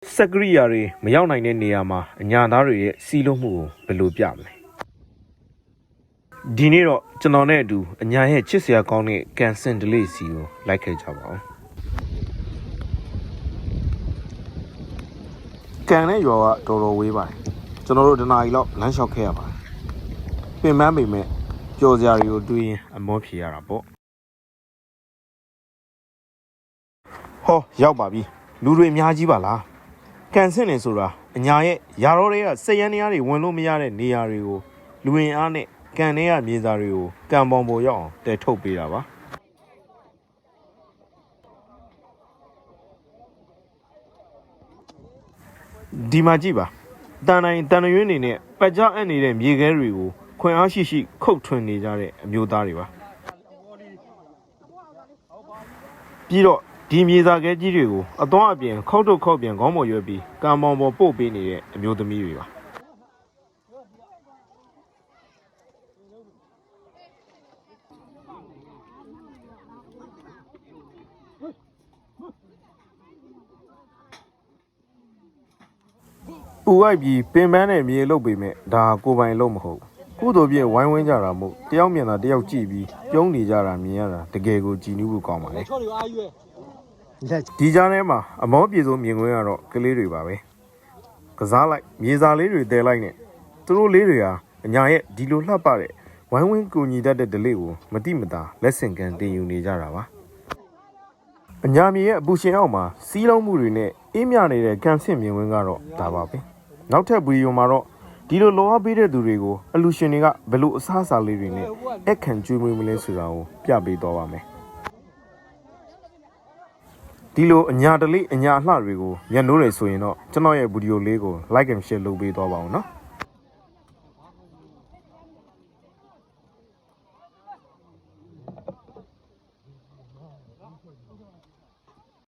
စက်ကရိယာတွေမရောက်နိုင်တဲ့နေရာမှာအညာသားတွေရဲ့စီးလုံးမှုကိုဘယ်လိုပြမလဲဒီနေ့တော့ကျွန်တော်နဲ့အတူအညာရဲ့ချစ်စရာကောင်းတဲ့ကန်စင်ဒလေးစီကိုလိုက်ခဲ့ကြပါအောင်ကန်နဲ့ရွာကတော်တော်ဝေးပါတယ်ကျွန်တော်တို့တနားကြီးလောက်လမ်းလျှောက်ခဲ့ရပါတယ်ပင်ပန်းပေမဲ့ကြော်စရာတွေကိုတွေးရင်အမောဖြေရတာပေါ့ဟောရောက်ပါပြီလူတွေအများကြီးပါလားကန်ဆင့်နေဆိုတာအညာရဲ့ယာရောတွေကစက်ရန်နေရာတွေဝင်လို့မရတဲ့နေရာတွေကိုလူဝင်အားနဲ့ကန်ထဲကမြေစာတွေကိုကန်ပေါင်ပေါ်ရောက်အောင်တဲထုတ်ပေးတာပါဒီမှာကြည့်ပါတန်တိုင်းတန်ရွင်းနေနဲ့ပတ်ကြအပ်နေတဲ့မြေခဲတွေကိုခွင်အားရှိရှိခုတ်ထွင်နေကြတဲ့အမျိုးသားတွေပါပြီးတော့ဒီမြေစာခဲကြီးတွေကိုအသွမ်းအပြင်ခောက်ထုတ်ခောက်ပြန်ခေါင်းပေါ်ရွက်ပြီးကံပေါင်ပေါ်ပို့ပေးနေတဲ့အမျိုးသမီးတွေပါပူဝိုက်ပြီးပင်ပန်းနဲ့မြေလုတ်ပေမဲ့ဒါကိုပိုင်လုံးမဟုတ်ကုသိုလ်ပြည့်ဝိုင်းဝန်းကြတာမို့တယောက်မြင်တာတယောက်ကြည့်ပြီးပြုံးနေကြတာမြင်ရတာတကယ်ကိုကြည်နူးဖို့ကောင်းပါလေဒီကြားထဲမှာအမောပြေဆုံးမြင်ကွင်းကတော့ကလေးတွေပါပဲကစားလိုက်မြေစာလေးတွေတဲလိုက်နဲ့သူတို့လေးတွေဟာအညာရဲ့ဒီလိုလှပတဲ့ဝိုင်းဝန်းကူညီတတ်တဲ့ဒလေးကိုမတိမတာလက်ဆင့်ကမ်းတင်ယူနေကြတာပါအညာမြေရဲ့အပူရှင်အောက်မှာစီးလုံးမှုတွေနဲ့အေးမြနေတဲ့ကန်ဆင့်မြင်ကွင်းကတော့ဒါပါပဲနောက်ထပ်ဗီဒီယိုမှာတော့ဒီလိုလောအားပေးတဲ့သူတွေကိုအလူရှင်တွေကဘယ်လိုအစားအစာလေးတွေနဲ့အခန့်ကျွေးမွေးမလဲဆိုတာကိုပြပေးသွားပါမယ်ဒီလိုအညာတလေးအညာအလှတွေကိုမျက်နှိုးတွေဆိုရင်တော့ကျွန်တော်ရဲ့ဗီဒီယိုလေးကို like and share လုပ်ပေးသွားပါဦးနော်